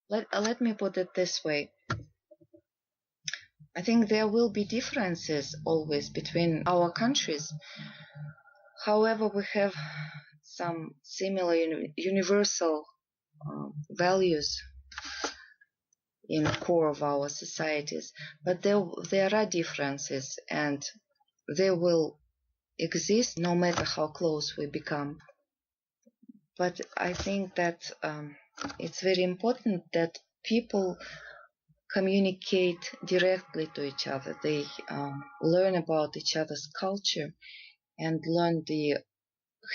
Let me put it this way. I think there will be differences always between our countries. However, we have some similar universal values in the core of our societies, but there are differences, and they will exist no matter how close we become. But I think that it's very important that people communicate directly to each other. They learn about each other's culture and learn the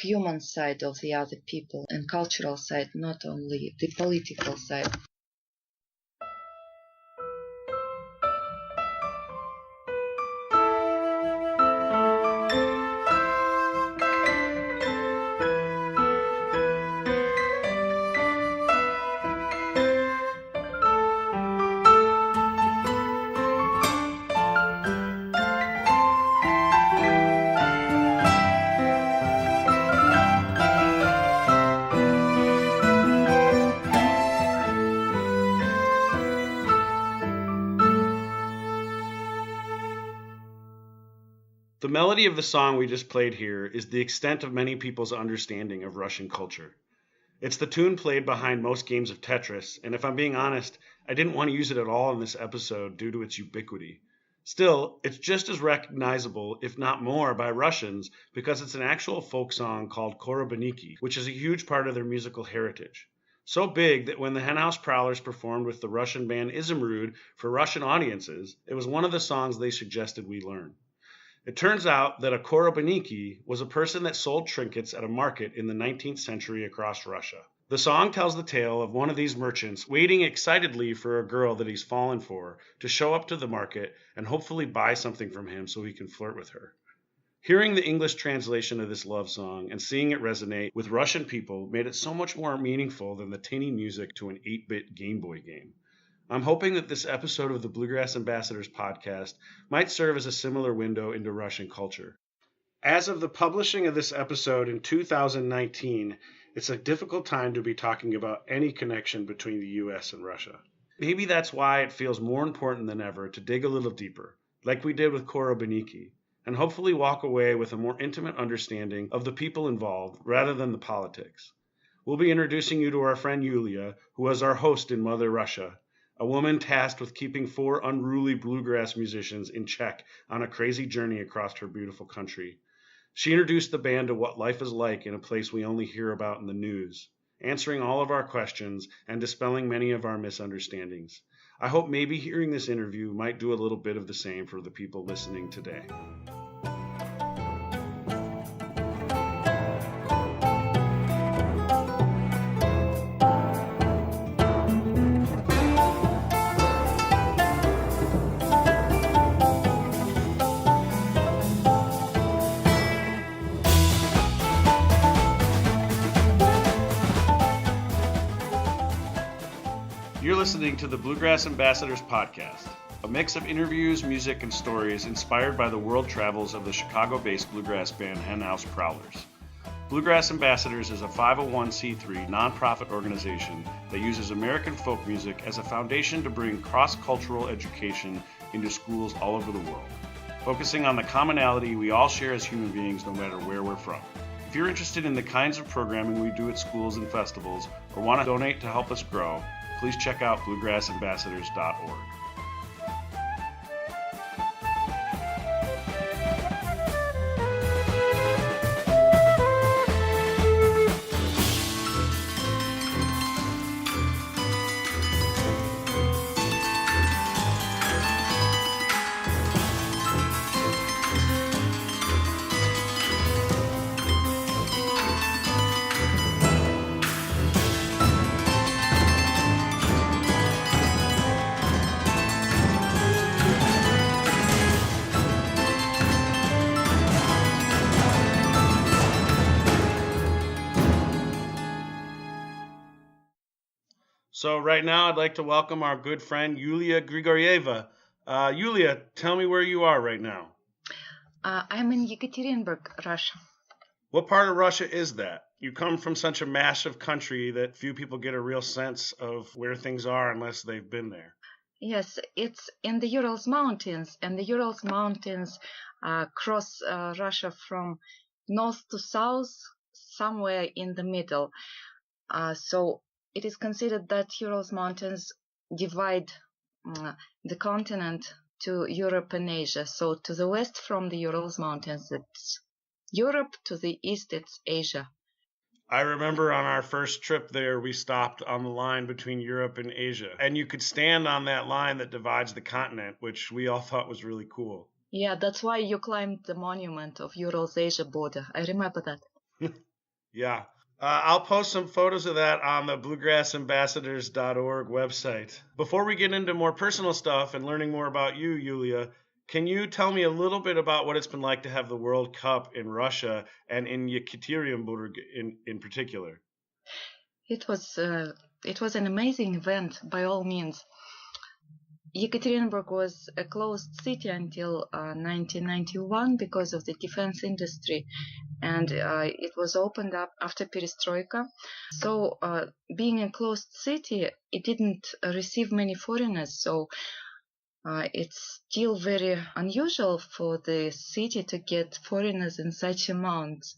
human side of the other people and cultural side, not only the political side. The melody of the song we just played here is the extent of many people's understanding of Russian culture. It's the tune played behind most games of Tetris, and if I'm being honest, I didn't want to use it at all in this episode due to its ubiquity. Still, it's just as recognizable, if not more, by Russians because it's an actual folk song called Korobaniki, which is a huge part of their musical heritage. So big that when the Henhouse Prowlers performed with the Russian band Izumrud for Russian audiences, it was one of the songs they suggested we learn. It turns out that a Korobaniki was a person that sold trinkets at a market in the 19th century across Russia. The song tells the tale of one of these merchants waiting excitedly for a girl that he's fallen for to show up to the market and hopefully buy something from him so he can flirt with her. Hearing the English translation of this love song and seeing it resonate with Russian people made it so much more meaningful than the tinny music to an 8-bit Game Boy game. I'm hoping that this episode of the Bluegrass Ambassadors podcast might serve as a similar window into Russian culture. As of the publishing of this episode in 2019, it's a difficult time to be talking about any connection between the US and Russia. Maybe that's why it feels more important than ever to dig a little deeper, like we did with Korobaniki, and hopefully walk away with a more intimate understanding of the people involved rather than the politics. We'll be introducing you to our friend Yulia, who was our host in Mother Russia, a woman tasked with keeping 4 unruly bluegrass musicians in check on a crazy journey across her beautiful country. She introduced the band to what life is like in a place we only hear about in the news, answering all of our questions and dispelling many of our misunderstandings. I hope maybe hearing this interview might do a little bit of the same for the people listening today. You're listening to the Bluegrass Ambassadors podcast, a mix of interviews, music, and stories inspired by the world travels of the Chicago-based bluegrass band Henhouse Prowlers. Bluegrass Ambassadors is a 501c3 nonprofit organization that uses American folk music as a foundation to bring cross-cultural education into schools all over the world, focusing on the commonality we all share as human beings no matter where we're from. If you're interested in the kinds of programming we do at schools and festivals or want to donate to help us grow, please check out bluegrassambassadors.org. So right now I'd like to welcome our good friend Yulia Grigoryeva. Yulia, tell me where you are right now. I'm in Yekaterinburg, Russia. What part of Russia is that? You come from such a massive country that few people get a real sense of where things are unless they've been there. Yes, it's in the Ural Mountains, and the Ural Mountains cross Russia from north to south, somewhere in the middle. So it is considered that Ural Mountains divide the continent to Europe and Asia. So to the west from the Ural Mountains, it's Europe. To the east, it's Asia. I remember on our first trip there, we stopped on the line between Europe and Asia. And you could stand on that line that divides the continent, which we all thought was really cool. Yeah, that's why you climbed the monument of Urals-Asia border. I remember that. Yeah. I'll post some photos of that on the bluegrassambassadors.org website. Before we get into more personal stuff and learning more about you, Yulia, can you tell me a little bit about what it's been like to have the World Cup in Russia and in Yekaterinburg in particular? It was an amazing event by all means. Yekaterinburg was a closed city until 1991 because of the defense industry, and it was opened up after perestroika. So being a closed city, it didn't receive many foreigners, so it's still very unusual for the city to get foreigners in such amounts.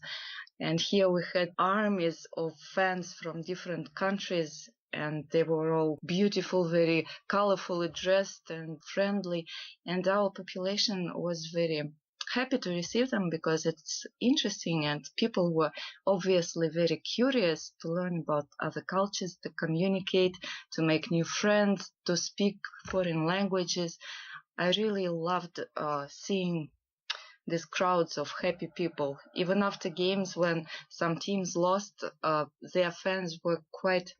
And here we had armies of fans from different countries, and they were all beautiful, very colorfully dressed and friendly. And our population was very happy to receive them because it's interesting, and people were obviously very curious to learn about other cultures, to communicate, to make new friends, to speak foreign languages. I really loved seeing these crowds of happy people. Even after games, when some teams lost, their fans were quite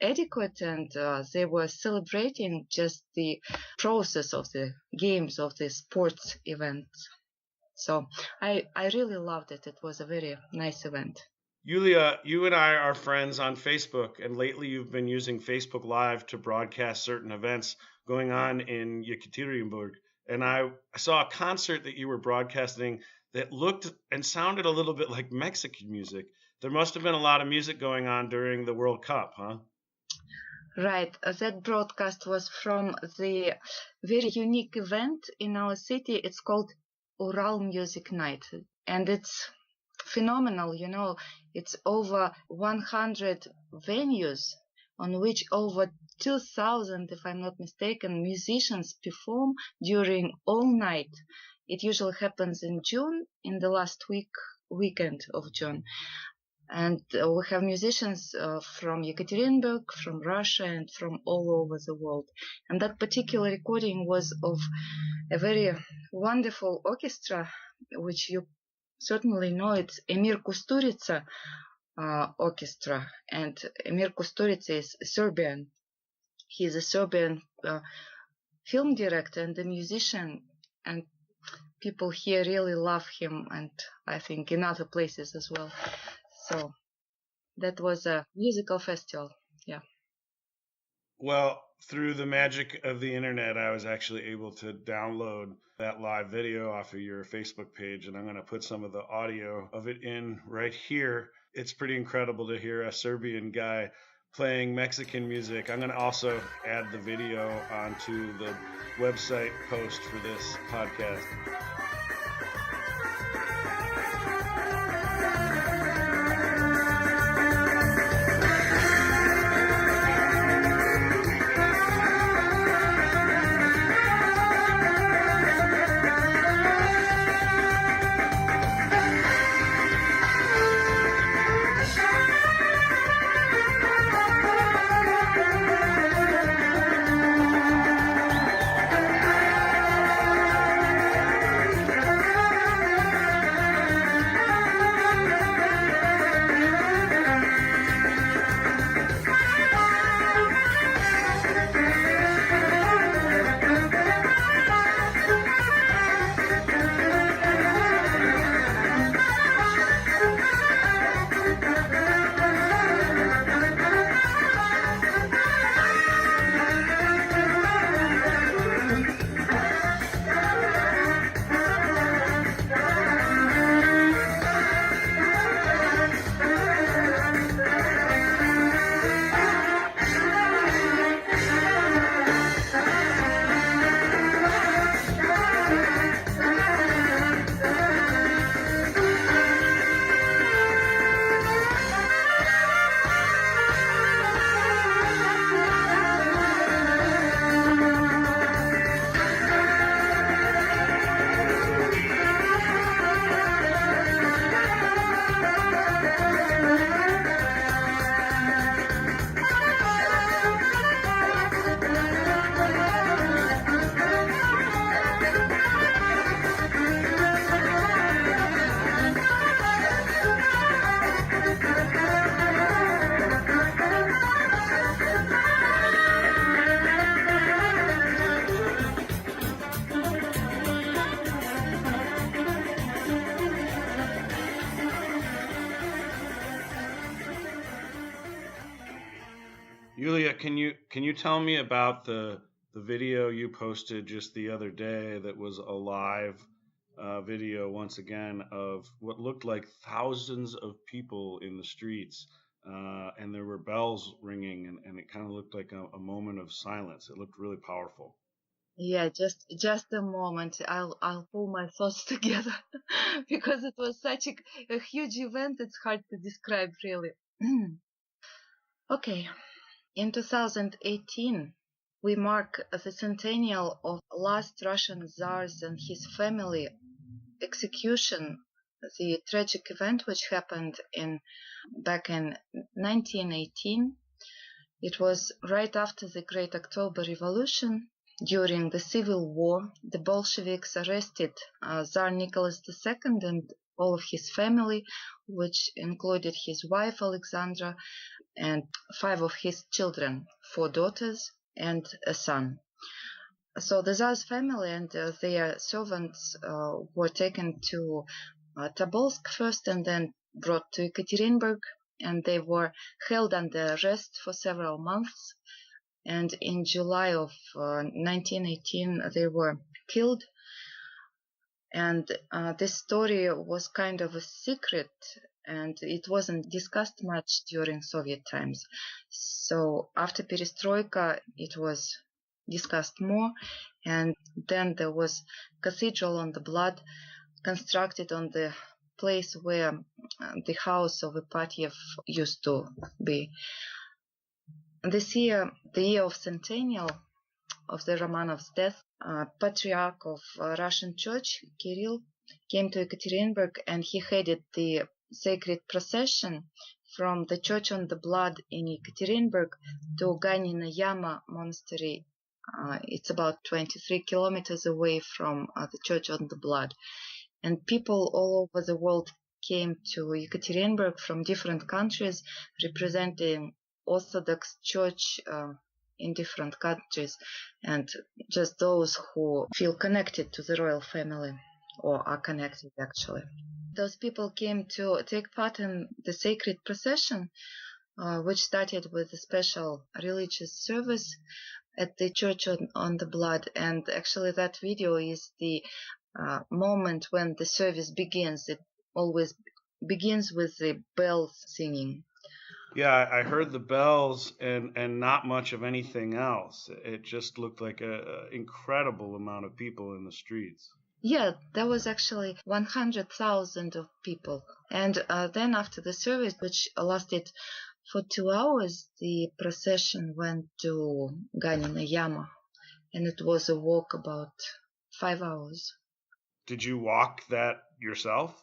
adequate, and they were celebrating just the process of the games, of the sports events. So I really loved it. It was a very nice event. Yulia, you and I are friends on Facebook, and lately you've been using Facebook Live to broadcast certain events going on in Yekaterinburg. And I saw a concert that you were broadcasting that looked and sounded a little bit like Mexican music. There must have been a lot of music going on during the World Cup, huh? Right. That broadcast was from the very unique event in our city. It's called Ural Music Night, and it's phenomenal. You know, it's over 100 venues on which over 2,000, if I'm not mistaken, musicians perform during all night. It usually happens in June, in the last weekend of June. And we have musicians from Yekaterinburg, from Russia, and from all over the world. And that particular recording was of a very wonderful orchestra, which you certainly know. It's Emir Kusturica orchestra. And Emir Kusturica is Serbian. He's a Serbian film director and a musician. And people here really love him, and I think in other places as well. So that was a musical festival, yeah. Well, through the magic of the internet, I was actually able to download that live video off of your Facebook page, and I'm going to put some of the audio of it in right here. It's pretty incredible to hear a Serbian guy playing Mexican music. I'm going to also add the video onto the website post for this podcast. can you tell me about the video you posted just the other day that was a live video once again of what looked like thousands of people in the streets, and there were bells ringing, and it kind of looked like a moment of silence. It looked really powerful. Yeah, just a moment. I'll pull my thoughts together because it was such a huge event. It's hard to describe really. Okay, in 2018, we mark the centennial of last Russian Tsars and his family execution, the tragic event which happened back in 1918. It was right after the Great October Revolution. During the Civil War, the Bolsheviks arrested Tsar Nicholas II and all of his family, which included his wife Alexandra and 5 of his children, 4 daughters and a son. So the Tsar's family and their servants were taken to Tobolsk first and then brought to Ekaterinburg, and they were held under arrest for several months. And in July of 1918, they were killed. And this story was kind of a secret, and it wasn't discussed much during Soviet times. So after Perestroika, it was discussed more, and then there was Cathedral on the Blood constructed on the place where the house of Ipatiev used to be. This year, the year of centennial of the Romanovs' death, Patriarch of Russian Church, Kirill, came to Ekaterinburg, and he headed the sacred procession from the Church on the Blood in Ekaterinburg to Ganina Yama Monastery. It's about 23 kilometers away from the Church on the Blood. And people all over the world came to Ekaterinburg from different countries representing Orthodox Church in different countries, and just those who feel connected to the royal family or are connected actually. Those people came to take part in the sacred procession, which started with a special religious service at the Church on the Blood. And actually that video is the moment when the service begins. It always begins with the bells singing. Yeah, I heard the bells and not much of anything else. It just looked like a incredible amount of people in the streets. Yeah, there was actually 100,000 of people. And then after the service, which lasted for 2 hours, the procession went to Ganina Yama, and it was a walk about 5 hours. Did you walk that yourself?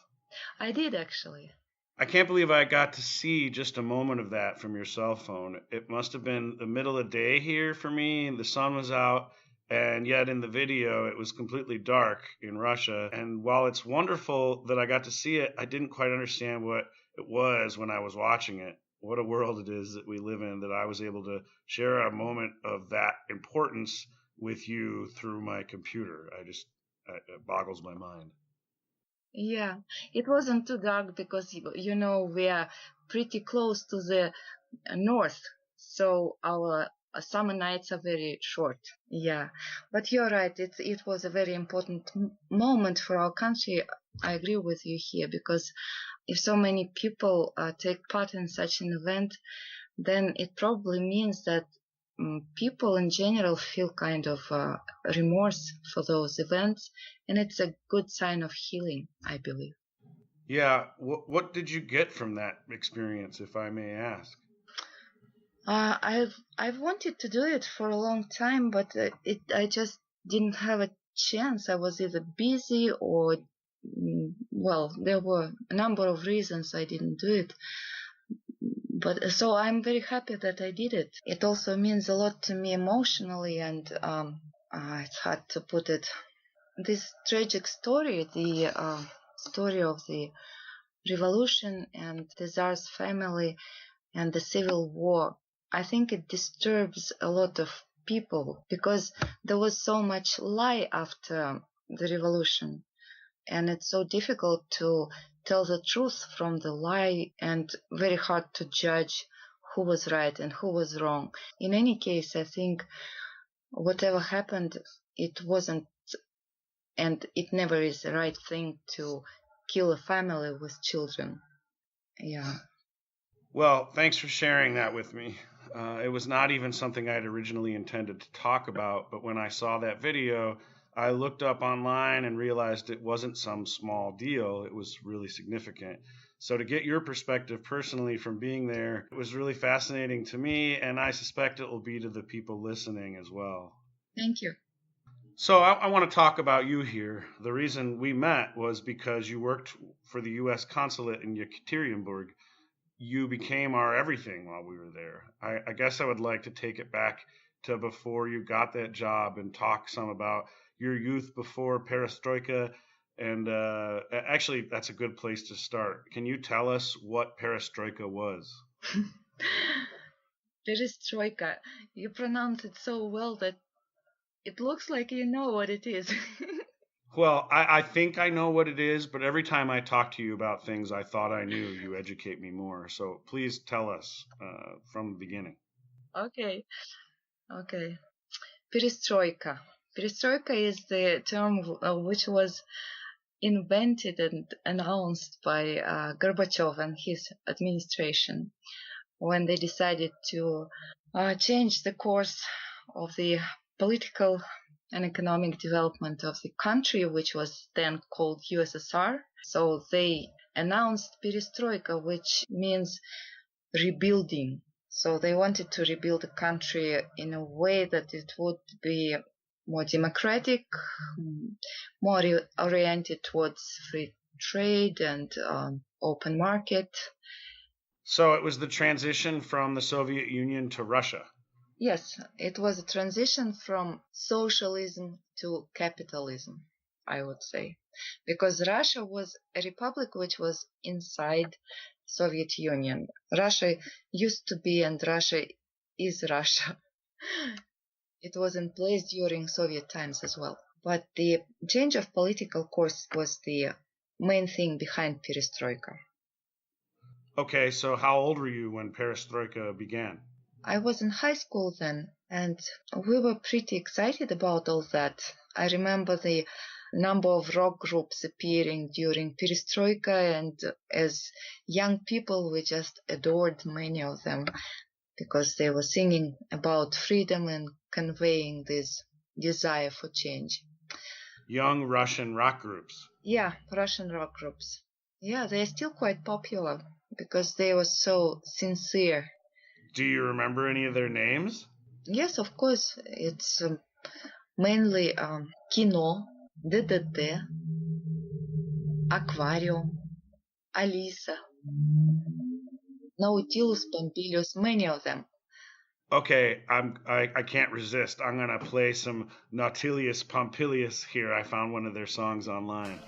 I did actually. I can't believe I got to see just a moment of that from your cell phone. It must have been the middle of the day here for me, and the sun was out, and yet in the video it was completely dark in Russia. And while it's wonderful that I got to see it, I didn't quite understand what it was when I was watching it. What a world it is that we live in, that I was able to share a moment of that importance with you through my computer. It boggles my mind. Yeah, it wasn't too dark because, we are pretty close to the north, so our summer nights are very short. Yeah, but you're right. It was a very important moment for our country. I agree with you here, because if so many people take part in such an event, then it probably means that people in general feel kind of remorse for those events, and it's a good sign of healing, I believe. Yeah, what did you get from that experience, if I may ask? I've wanted to do it for a long time, but I just didn't have a chance. I was either busy or well, there were a number of reasons I didn't do it. But so I'm very happy that I did it. It also means a lot to me emotionally, and it's hard to put it. This tragic story, the story of the revolution and the Tsar's family and the civil war, I think it disturbs a lot of people because there was so much lie after the revolution, and it's so difficult to tell the truth from the lie and very hard to judge who was right and who was wrong. In any case, I think whatever happened, it wasn't and it never is the right thing to kill a family with children. Yeah. Well, thanks for sharing that with me. It was not even something I had originally intended to talk about, but when I saw that video, I looked up online and realized it wasn't some small deal. It was really significant. So to get your perspective personally from being there, it was really fascinating to me, and I suspect it will be to the people listening as well. Thank you. So I want to talk about you here. The reason we met was because you worked for the U.S. consulate in Yekaterinburg. You became our everything while we were there. I guess I would like to take it back to before you got that job and talk some about your youth before Perestroika. And actually, that's a good place to start. Can you tell us what Perestroika was? Perestroika. You pronounce it so well that it looks like you know what it is. Well, I think I know what it is, but every time I talk to you about things I thought I knew, you educate me more. So please tell us from the beginning. Okay. Perestroika. Perestroika is the term which was invented and announced by Gorbachev and his administration when they decided to change the course of the political and economic development of the country, which was then called USSR. So they announced perestroika, which means rebuilding. So they wanted to rebuild the country in a way that it would be more democratic, more oriented towards free trade and open market. So it was the transition from the Soviet Union to Russia. Yes, it was a transition from socialism to capitalism, I would say, because Russia was a republic which was inside Soviet Union. Russia used to be, and Russia is Russia. It was in place during Soviet times as well. But the change of political course was the main thing behind perestroika. Okay, so how old were you when perestroika began? I was in high school then, and we were pretty excited about all that. I remember the number of rock groups appearing during perestroika, and as young people, we just adored many of them because they were singing about freedom and conveying this desire for change. Young Russian rock groups. Yeah, Russian rock groups. Yeah, they're still quite popular because they were so sincere. Do you remember any of their names? Yes, of course. It's mainly Kino, DDT, Aquarium, Alisa, Nautilus, Pompilius, many of them. Okay, I can't resist. I'm gonna play some Nautilus Pompilius here. I found one of their songs online.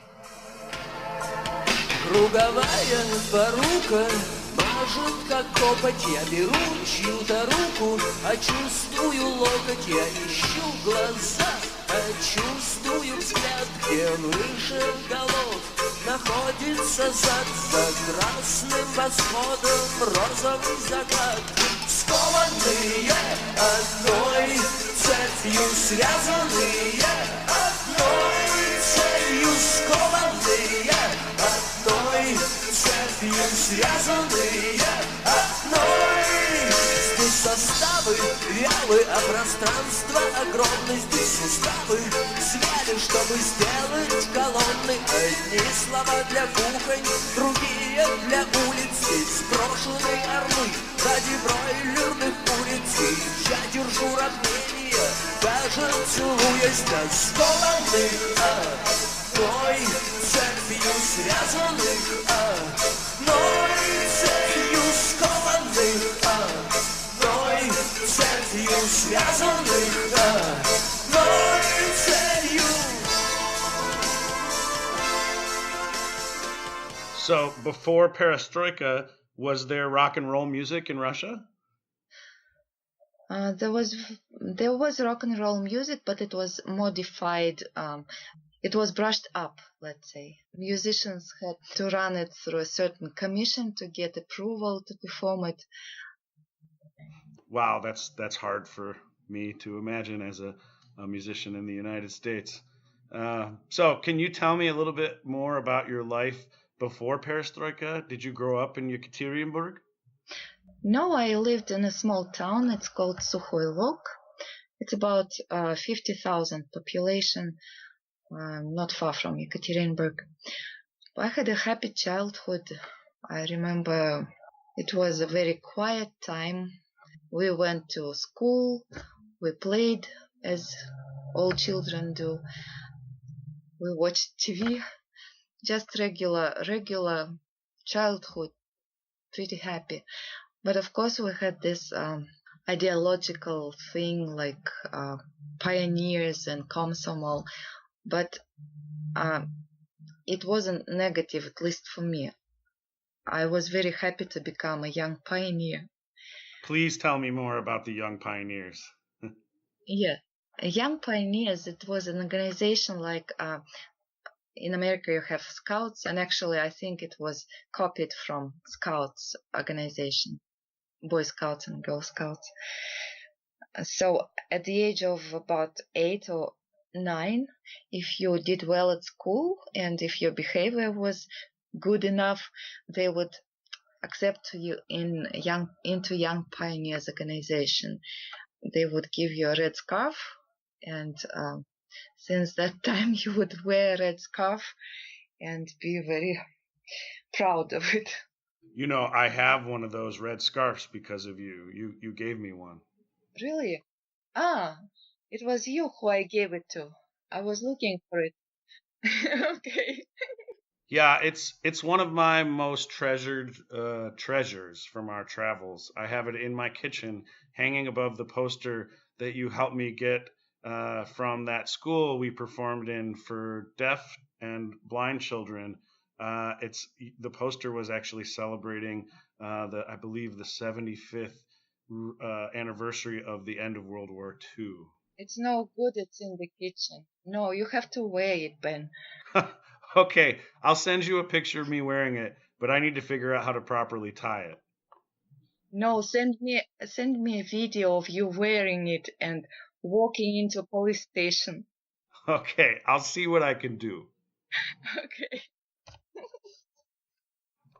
Круговая порука мажет, как копоть. Я беру чью-то руку, а чувствую локоть. Я ищу глаза, а чувствую взгляд. Где выше голов находится зад. За красным восходом розовый закат. Скованные одной цепью, связанные одной цепью, скованные одной цепью, связанные одной. Здесь составы вялы, а пространство огромное. Здесь суставы свяли, чтобы сделать колонны. Одни слова для кухонь, другие для улиц. Здесь брошенные орлы ради бройлерных куриц. И я держу равнение, даже целуясь на скованных одной цепью, связанных одной цепью, скованных одной цепью, связанных одной цепью. So before perestroika, was there rock and roll music in Russia? There was rock and roll music, but it was modified. It was brushed up, let's say. Musicians had to run it through a certain commission to get approval to perform it. Wow, that's hard for me to imagine as a musician in the United States. So, can you tell me a little bit more about your life before Perestroika? Did you grow up in Yekaterinburg? No, I lived in a small town. It's called Sukhoy Log. It's about 50,000 population, not far from Yekaterinburg. I had a happy childhood. I remember it was a very quiet time. We went to school. We played as all children do. We watched TV. Just regular childhood. Pretty happy. But of course, we had this ideological thing like pioneers and Komsomol. But it wasn't negative, at least for me. I was very happy to become a young pioneer. Please tell me more about the Young Pioneers. Yeah, Young Pioneers, it was an organization like in America you have Scouts, and actually I think it was copied from Scouts organization, Boy Scouts and Girl Scouts. So at the age of about 8 or 9, if you did well at school and if your behavior was good enough, they would accept you into Young Pioneers organization. They would give you a red scarf, and since that time you would wear a red scarf and be very proud of it. You know, I have one of those red scarves because of you. You gave me one. Really? Ah, it was you who I gave it to. I was looking for it. Okay. Yeah, it's one of my most treasured treasures from our travels. I have it in my kitchen, hanging above the poster that you helped me get from that school we performed in for deaf and blind children. The poster was actually celebrating I believe the 75th anniversary of the end of World War II. It's no good. It's in the kitchen. No, you have to wear it, Ben. Okay, I'll send you a picture of me wearing it, but I need to figure out how to properly tie it. No, send me a video of you wearing it and walking into a police station. Okay, I'll see what I can do. Okay.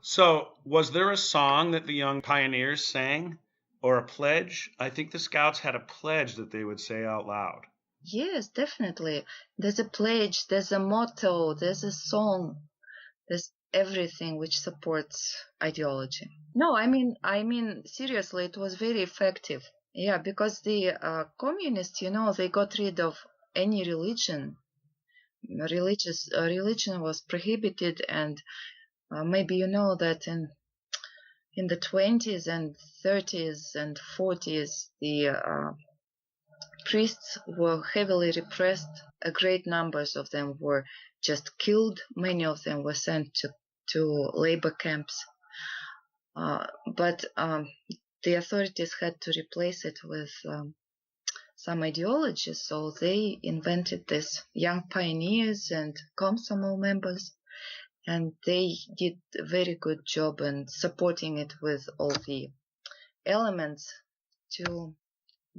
So, was there a song that the Young Pioneers sang? Or a pledge? I think the Scouts had a pledge that they would say out loud. Yes, definitely. There's a pledge, there's a motto, there's a song, there's everything which supports ideology. No, I mean, seriously, it was very effective. Yeah, because the communists, they got rid of any religion. Religion was prohibited, and maybe you know that in the 20s and 30s and 40s, the priests were heavily repressed. A great numbers of them were just killed. Many of them were sent to labor camps. But the authorities had to replace it with some ideology, so they invented this Young Pioneers and Komsomol members, and they did a very good job in supporting it with all the elements to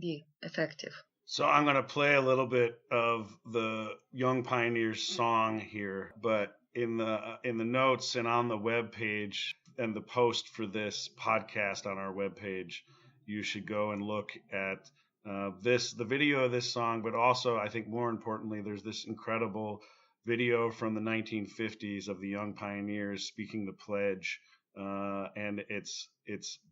be effective. So I'm going to play a little bit of the Young Pioneers song here, but in the notes and on the web page and the post for this podcast on our web page, you should go and look at the video of this song, but also I think more importantly, there's this incredible video from the 1950s of the Young Pioneers speaking the pledge, and it's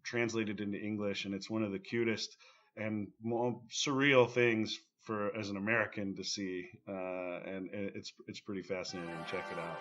translated into English, and it's one of the cutest and more surreal things as an American to see, and it's pretty fascinating. Check it out.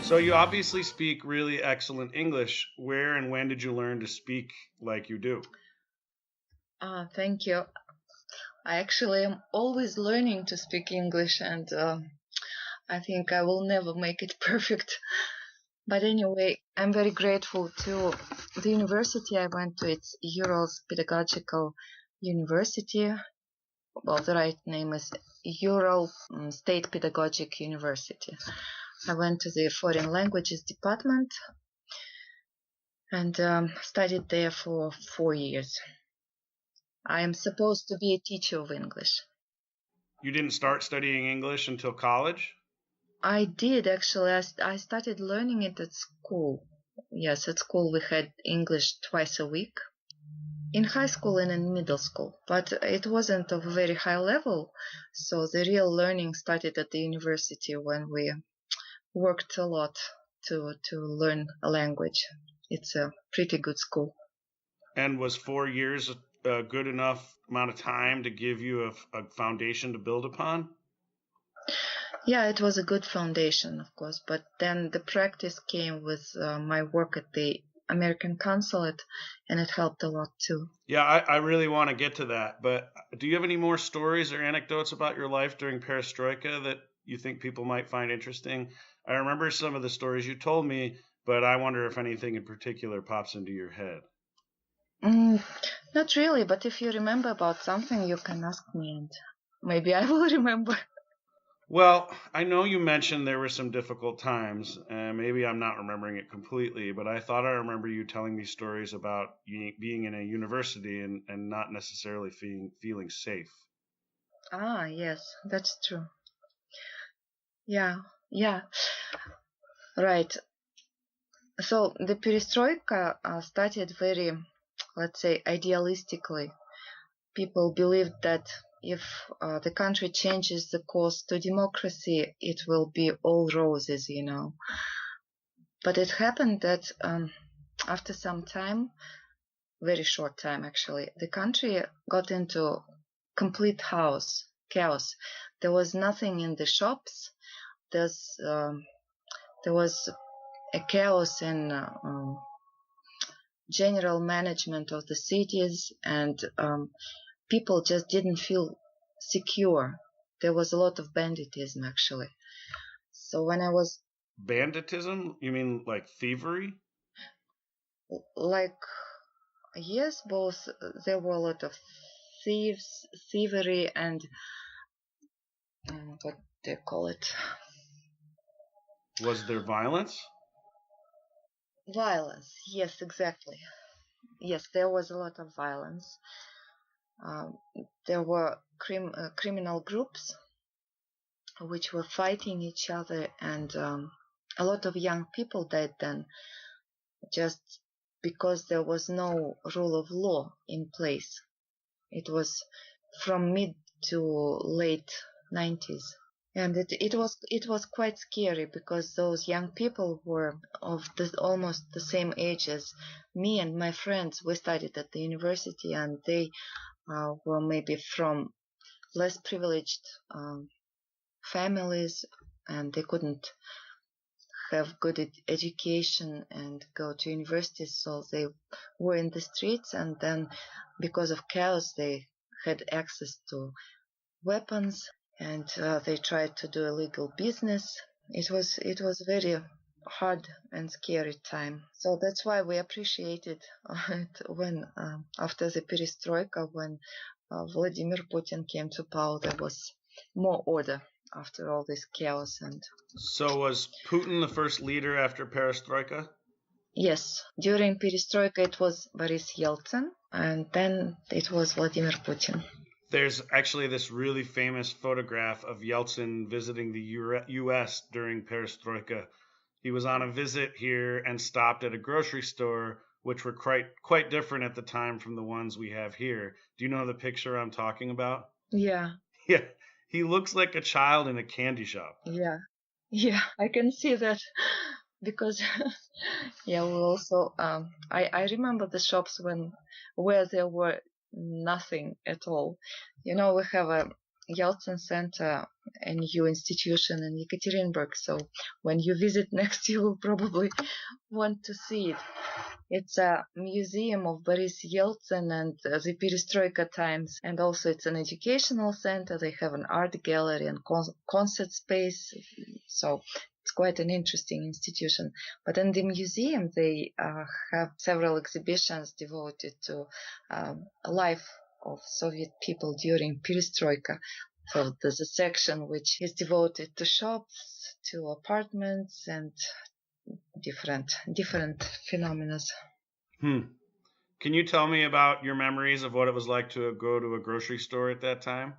So you obviously speak really excellent English. Where and when did you learn to speak like you do? Thank you. I actually am always learning to speak English, and I think I will never make it perfect. But anyway, I'm very grateful to the university I went to. It's Ural's Pedagogical University. Well, the right name is Ural State Pedagogic University. I went to the Foreign Languages Department and studied there for 4 years. I am supposed to be a teacher of English. You didn't start studying English until college? I did actually. I started learning it at school. Yes, at school we had English twice a week. In high school and in middle school, but it wasn't of a very high level. So the real learning started at the university when we worked a lot to learn a language. It's a pretty good school. And was 4 years a good enough amount of time to give you a foundation to build upon? Yeah, it was a good foundation, of course, but then the practice came with my work at the American consulate, and it helped a lot too. Yeah, I really want to get to that, but do you have any more stories or anecdotes about your life during Perestroika that you think people might find interesting? I remember some of the stories you told me, but I wonder if anything in particular pops into your head. Not really, but if you remember about something, you can ask me, and maybe I will remember. Well, I know you mentioned there were some difficult times, and maybe I'm not remembering it completely, but I thought I remember you telling me stories about being in a university and not necessarily feeling safe. Yes, that's true. Yeah, yeah, right. So the perestroika started very, let's say, idealistically. People believed that if the country changes the course to democracy, it will be all roses, you know. But it happened that after some time, very short time actually, the country got into complete chaos. There was nothing in the shops. There was a chaos in general management of the cities, and people just didn't feel secure. There was a lot of banditism actually. So when I was Banditism? You mean like thievery? like, yes, both, there were a lot of thievery, and what do you call it? Was there violence? Violence. Yes, exactly. Yes, there was a lot of violence. Um, there were criminal groups which were fighting each other, and a lot of young people died then, just because there was no rule of law in place. It was from mid to late 90s. And it was quite scary because those young people were of almost the same age as me and my friends. We studied at the university, and they were maybe from less privileged families, and they couldn't have good education and go to university, so they were in the streets. And then because of chaos, they had access to weapons, and they tried to do illegal business. It was very hard and scary time. So that's why we appreciated it when after the perestroika, when Vladimir Putin came to power, there was more order after all this chaos. And So was Putin the first leader after Perestroika? yes, during perestroika it was Boris Yeltsin, and then it was Vladimir Putin. There's actually this really famous photograph of Yeltsin visiting the U.S. during Perestroika. He was on a visit here and stopped at a grocery store, which were quite different at the time from the ones we have here. Do you know the picture I'm talking about? Yeah, Yeah, he looks like a child in a candy shop. yeah, I can see that because yeah, we also I remember the shops where there were nothing at all. You know, we have a Yeltsin Center, a new institution in Yekaterinburg. So when you visit next, you will probably want to see it. It's a museum of Boris Yeltsin and the Perestroika times, and also it's an educational center. They have an art gallery and concert space, so it's quite an interesting institution. But in the museum, they have several exhibitions devoted to life of Soviet people during Perestroika. So there's a section which is devoted to shops, to apartments, and different phenomena. Can you tell me about your memories of what it was like to go to a grocery store at that time?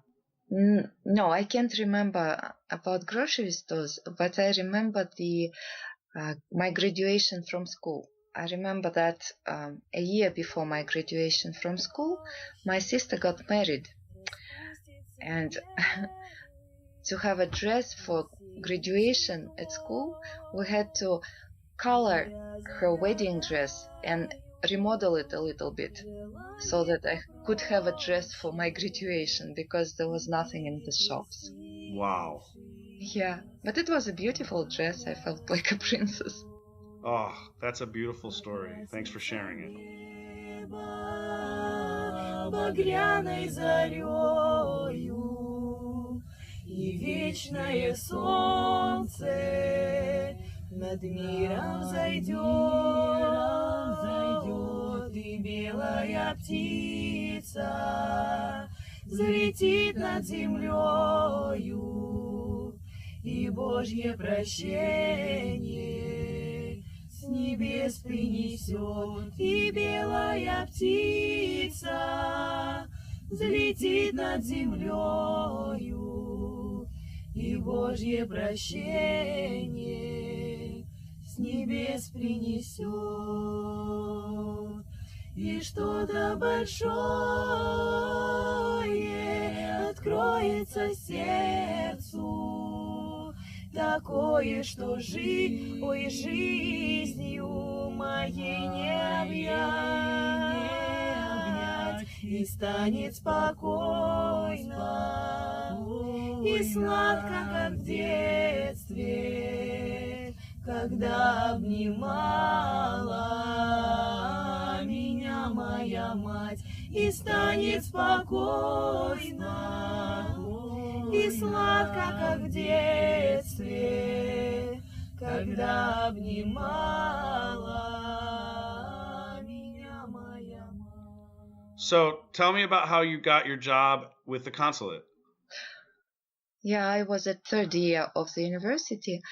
No, I can't remember about grocery stores, but I remember my graduation from school. I remember that a year before my graduation from school, my sister got married, and to have a dress for graduation at school, we had to color her wedding dress and remodel it a little bit so that I could have a dress for my graduation, because there was nothing in the shops. Wow. Yeah, but it was a beautiful dress. I felt like a princess. Oh, that's a beautiful story. Thanks for sharing it. Багряной зарею, и вечное солнце над миром зайдет, и белая птица взлетит над землею, и Божье прощение с небес принесет, и белая птица взлетит над землею, и Божье прощение с небес принесет, и что-то большое откроется сердцу, такое, что жизнью моей не обнять, и станет спокойно и сладко, как в детстве, когда обнимала меня моя мать, и станет спокойно и сладко, как в детстве, когда обнимала меня моя мать. So, tell me about how you got your job with the consulate. Yeah, I was at third year of the university,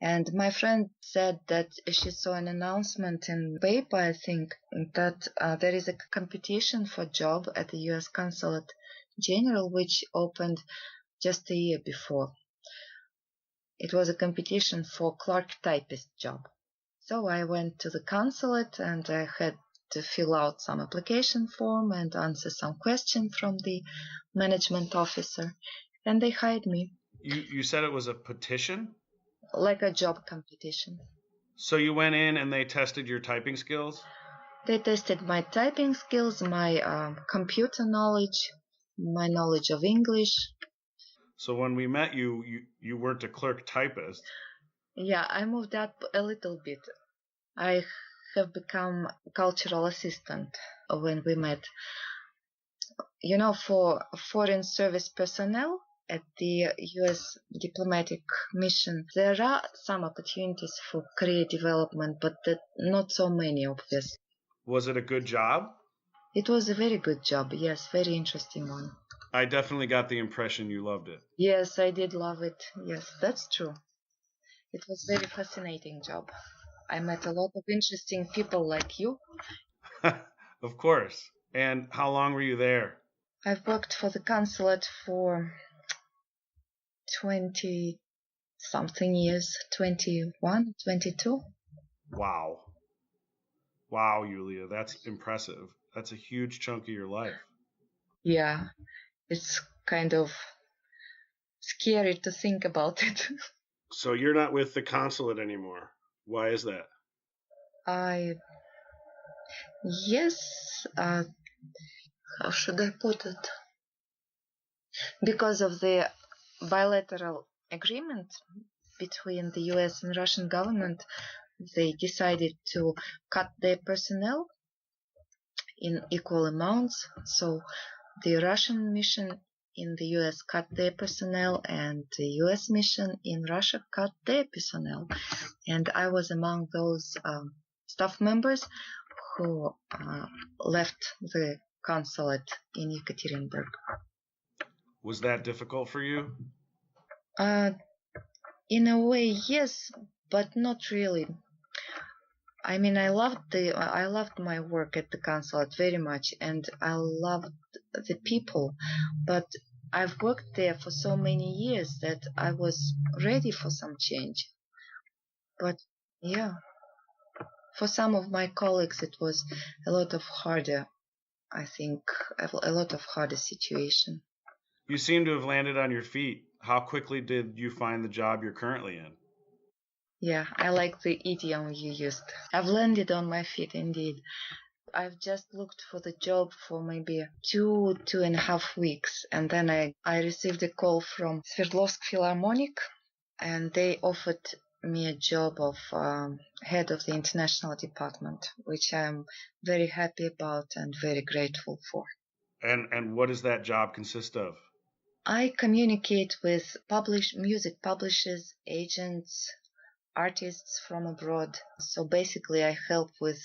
and my friend said that she saw an announcement in the paper, I think, that there is a competition for job at the U.S. Consulate General, which opened just a year before. It was a competition for clerk typist job. So I went to the consulate and I had to fill out some application form and answer some questions from the management officer, and they hired me. You said it was a petition? Like a job competition. So you went in and they tested your typing skills? They tested my typing skills, my computer knowledge, my knowledge of English. So when we met you weren't a clerk typist. Yeah, I moved up a little bit. I have become cultural assistant when we met. You know, for foreign service personnel at the U.S. diplomatic mission, there are some opportunities for career development, but not so many, obviously. Was it a good job? It was a very good job, yes, very interesting one. I definitely got the impression you loved it. Yes, I did love it. Yes, that's true. It was a very fascinating job. I met a lot of interesting people like you. Of course. And how long were you there? I've worked for the consulate for 20-something years, 21, 22. Wow. Wow, Yulia, that's impressive. That's a huge chunk of your life. Yeah, it's kind of scary to think about it. So you're not with the consulate anymore. Why is that? Yes, how should I put it? Because of the bilateral agreement between the US and Russian government, they decided to cut their personnel in equal amounts. So the Russian mission in the US cut their personnel, and the US mission in Russia cut their personnel. And I was among those staff members who left the consulate in Yekaterinburg. Was that difficult for you? In a way, yes, but not really. I mean, I loved my work at the consulate very much, and I loved the people. But I've worked there for so many years that I was ready for some change. But yeah, for some of my colleagues, it was a lot of harder. I think a lot of harder situation. You seem to have landed on your feet. How quickly did you find the job you're currently in? Yeah, I like the idiom you used. I've landed on my feet indeed. I've just looked for the job for maybe 2.5 weeks, and then I received a call from Sverdlovsk Philharmonic, and they offered me a job of head of the international department, which I'm very happy about and very grateful for. And what does that job consist of? I communicate with music publishers, agents, artists from abroad. So basically, I help with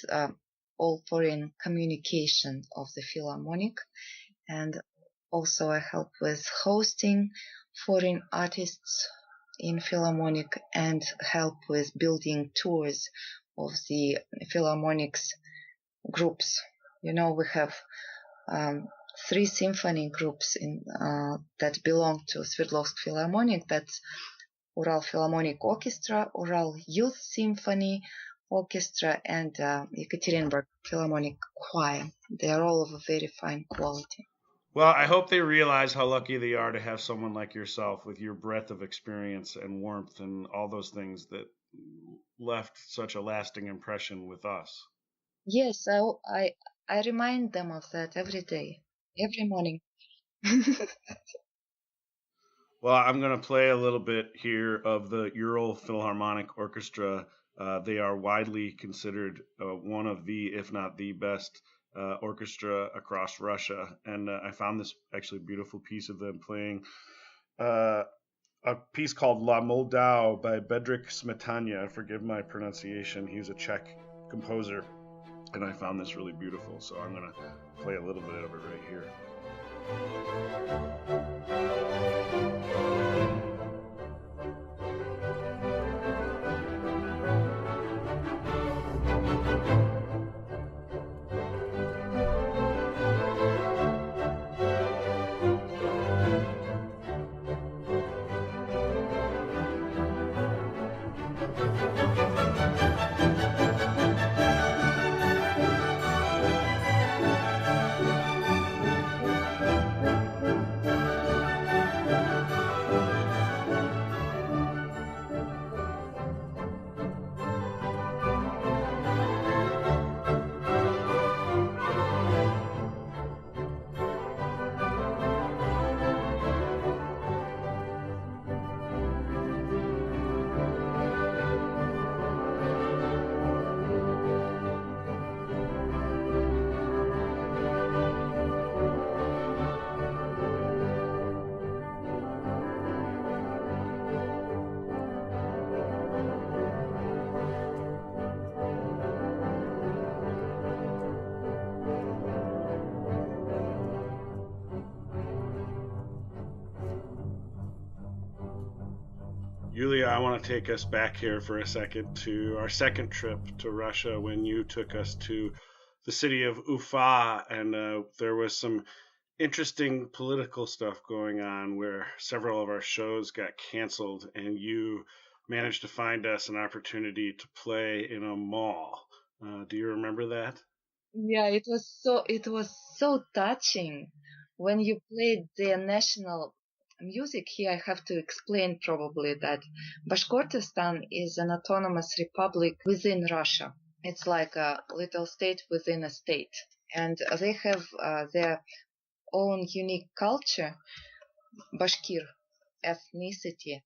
all foreign communication of the Philharmonic, and also I help with hosting foreign artists in Philharmonic and help with building tours of the Philharmonic's groups. You know, we have 3 symphony groups that belong to Sverdlovsk Philharmonic. That's Ural Philharmonic Orchestra, Ural Youth Symphony Orchestra, and Yekaterinburg Philharmonic Choir. They are all of a very fine quality. Well, I hope they realize how lucky they are to have someone like yourself with your breadth of experience and warmth and all those things that left such a lasting impression with us. Yes, I remind them of that every day, every morning. Well, I'm going to play a little bit here of the Ural Philharmonic Orchestra. They are widely considered one of the, if not the best orchestra across Russia. And I found this actually beautiful piece of them playing a piece called La Moldau by Bedřich Smetana. Forgive my pronunciation. He was a Czech composer. And I found this really beautiful. So I'm going to play a little bit of it right here. Yulia, I want to take us back here for a second to our second trip to Russia when you took us to the city of Ufa, and there was some interesting political stuff going on where several of our shows got canceled, and you managed to find us an opportunity to play in a mall. Do you remember that? Yeah, it was so touching when you played the national music. Here I have to explain probably that Bashkortostan is an autonomous republic within Russia. It's like a little state within a state, and they have their own unique culture. Bashkir ethnicity,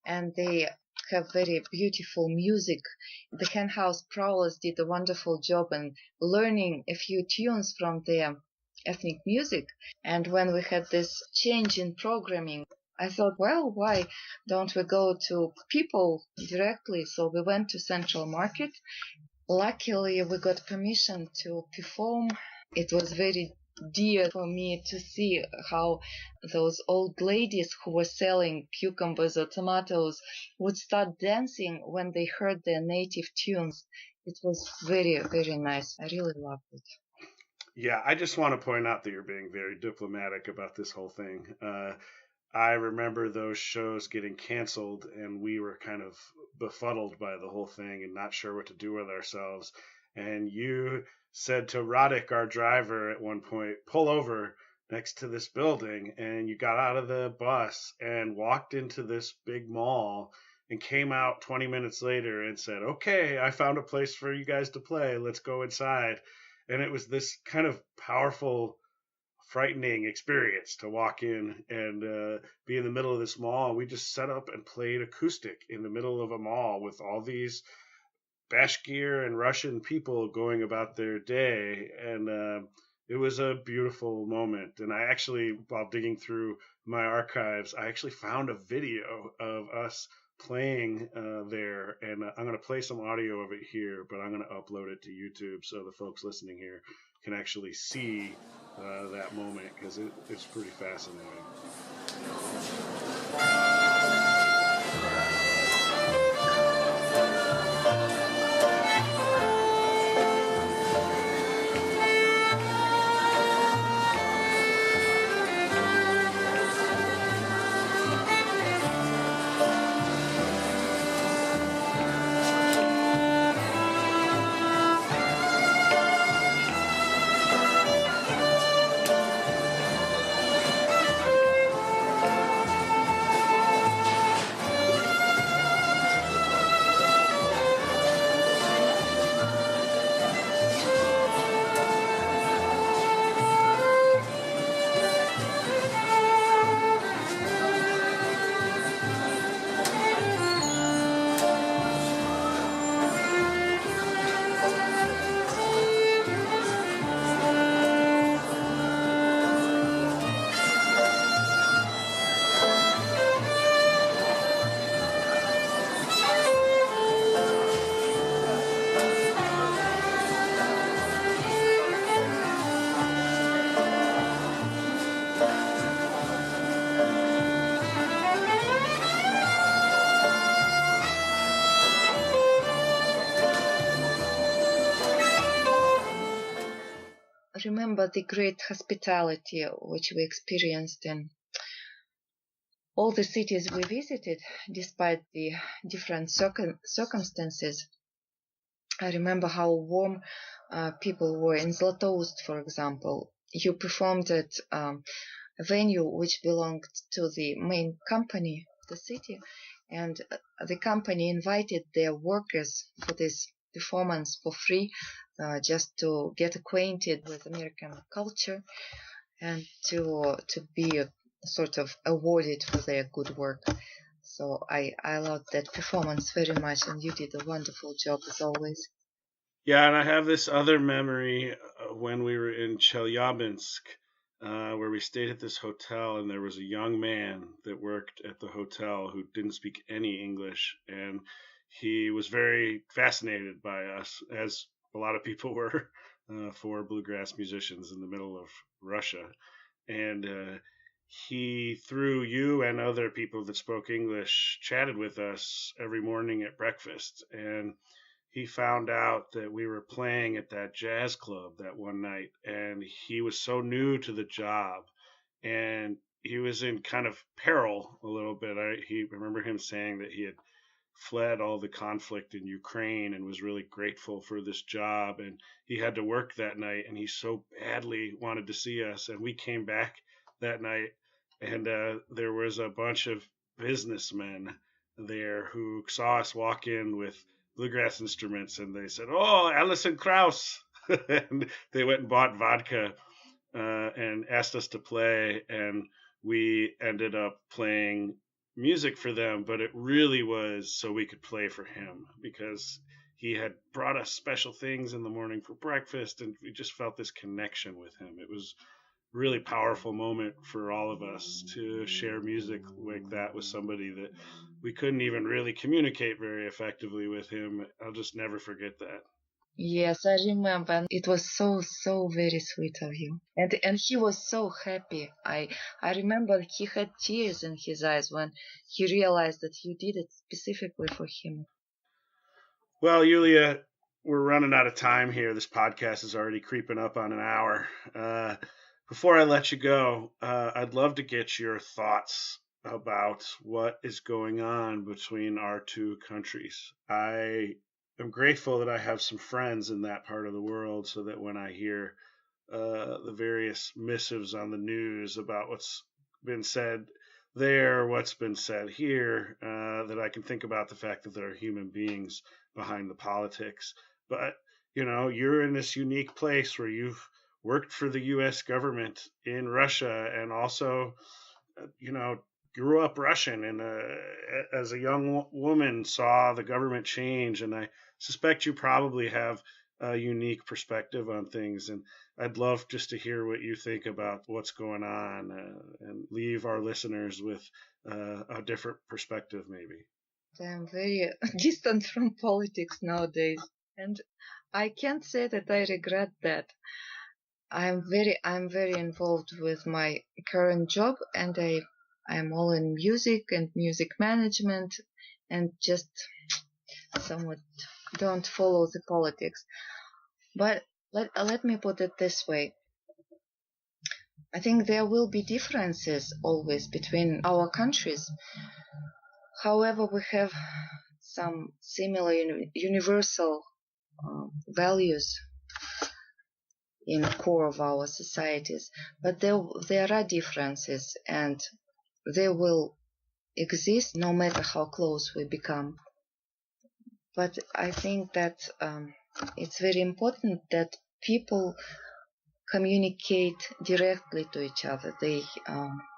and they have very beautiful music. The Henhouse Prowlers did a wonderful job in learning a few tunes from their ethnic music. And when we had this change in programming, I thought, well, why don't we go to people directly? So we went to Central Market. Luckily, we got permission to perform. It was very dear for me to see how those old ladies who were selling cucumbers or tomatoes would start dancing when they heard their native tunes. It was very, very nice. I really loved it. Yeah, I just want to point out that you're being very diplomatic about this whole thing. I remember those shows getting canceled, and we were kind of befuddled by the whole thing and not sure what to do with ourselves. And you said to Roddick, our driver, at one point, pull over next to this building. And you got out of the bus and walked into this big mall and came out 20 minutes later and said, okay, I found a place for you guys to play. Let's go inside. And it was this kind of powerful, frightening experience to walk in and be in the middle of this mall. We just set up and played acoustic in the middle of a mall with all these Bashkir and Russian people going about their day. And it was a beautiful moment. And I actually, while digging through my archives, I actually found a video of us playing there. And I'm going to play some audio of it here, but I'm going to upload it to YouTube so the folks listening here can actually see that moment, because it's pretty fascinating. Remember the great hospitality which we experienced in all the cities we visited, despite the different circumstances. I remember how warm people were in Zlatoust, for example. You performed at a venue which belonged to the main company of the city, and the company invited their workers for this performance for free, just to get acquainted with American culture and to be sort of awarded for their good work. So I loved that performance very much, and you did a wonderful job as always. Yeah, and I have this other memory when we were in Chelyabinsk, where we stayed at this hotel, and there was a young man that worked at the hotel who didn't speak any English, and he was very fascinated by us, as a lot of people were, for bluegrass musicians in the middle of Russia. And he, through you and other people that spoke English, chatted with us every morning at breakfast. And he found out that we were playing at that jazz club that one night, and he was so new to the job, and he was in kind of peril a little bit. He remember him saying that he had fled all the conflict in Ukraine and was really grateful for this job, and he had to work that night, and he so badly wanted to see us. And we came back that night, and there was a bunch of businessmen there who saw us walk in with bluegrass instruments, and they said, "Oh, Alison Krauss," and they went and bought vodka and asked us to play. And we ended up playing music for them, but it really was so we could play for him because he had brought us special things in the morning for breakfast, and we just felt this connection with him. It was really powerful moment for all of us to share music like that with somebody that we couldn't even really communicate very effectively with him. I'll just never forget that. Yes, I remember. And it was so very sweet of you. And he was so happy. I remember he had tears in his eyes when he realized that you did it specifically for him. Well, Yulia, we're running out of time here. This podcast is already creeping up on an hour. Before I let you go, I'd love to get your thoughts about what is going on between our two countries. I am grateful that I have some friends in that part of the world so that when I hear the various missives on the news about what's been said there, what's been said here, that I can think about the fact that there are human beings behind the politics. But, you're in this unique place where you've worked for the U.S. government in Russia and also, grew up Russian and as a young woman saw the government change. And I suspect you probably have a unique perspective on things. And I'd love just to hear what you think about what's going on and leave our listeners with a different perspective, maybe. I'm very distant from politics nowadays, and I can't say that I regret that. I'm very involved with my current job, and I'm all in music and music management, and just somewhat don't follow the politics. But let me put it this way. I think there will be differences always between our countries. However, we have some similar universal values in the core of our societies. But there are differences, and they will exist no matter how close we become. But I think that it's very important that people communicate directly to each other. They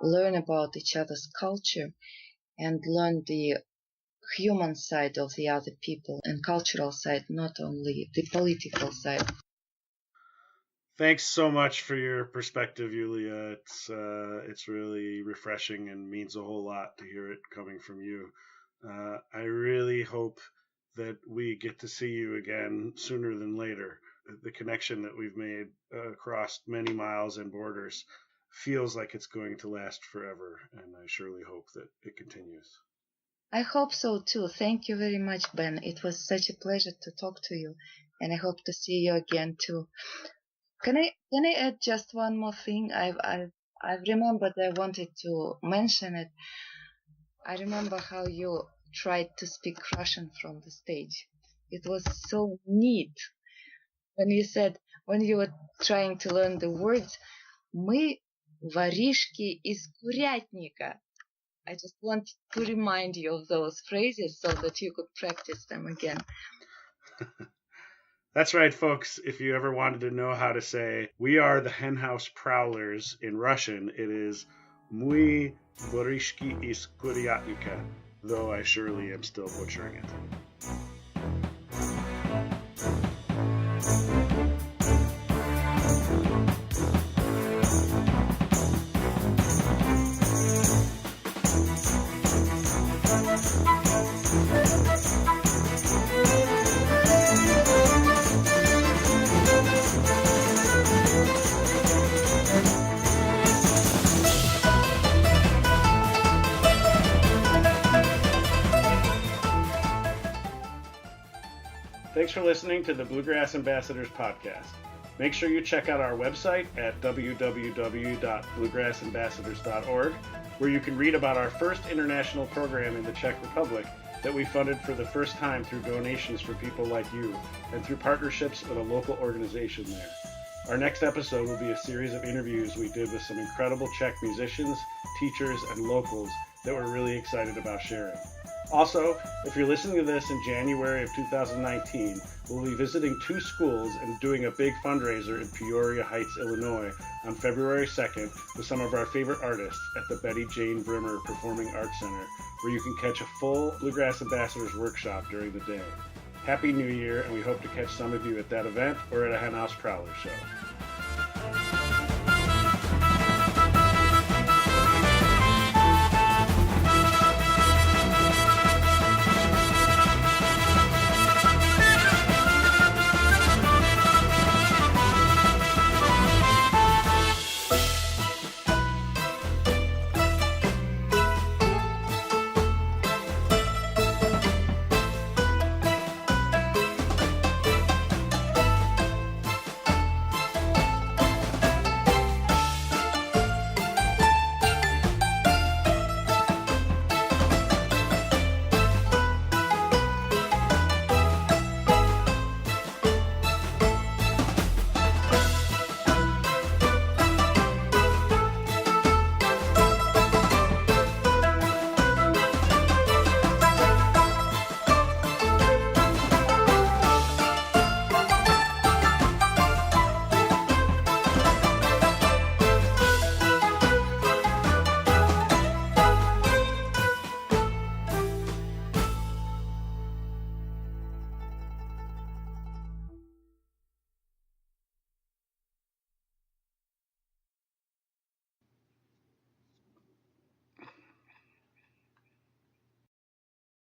learn about each other's culture and learn the human side of the other people and cultural side, not only the political side. Thanks so much for your perspective, Yulia. It's really refreshing and means a whole lot to hear it coming from you. I really hope that we get to see you again sooner than later. The connection that we've made across many miles and borders feels like it's going to last forever, and I surely hope that it continues. I hope so too. Thank you very much, Ben. It was such a pleasure to talk to you, and I hope to see you again too. Can I add just one more thing? I've remembered I wanted to mention it. I remember how you tried to speak Russian from the stage. It was so neat when you were trying to learn the words «Мы воришки из курятника». I just want to remind you of those phrases so that you could practice them again. That's right, folks. If you ever wanted to know how to say, we are the Henhouse Prowlers in Russian, it is Мы воришки из курятника, though I surely am still butchering it. Thanks for listening to the Bluegrass Ambassadors podcast. Make sure you check out our website at www.bluegrassambassadors.org, where you can read about our first international program in the Czech Republic that we funded for the first time through donations from people like you and through partnerships with a local organization there. Our next episode will be a series of interviews we did with some incredible Czech musicians, teachers, and locals that we're really excited about sharing. Also, if you're listening to this in January of 2019, we'll be visiting 2 schools and doing a big fundraiser in Peoria Heights, Illinois on February 2nd with some of our favorite artists at the Betty Jane Brimmer Performing Arts Center, where you can catch a full Bluegrass Ambassadors workshop during the day. Happy New Year, and we hope to catch some of you at that event or at a Henhouse Prowlers show.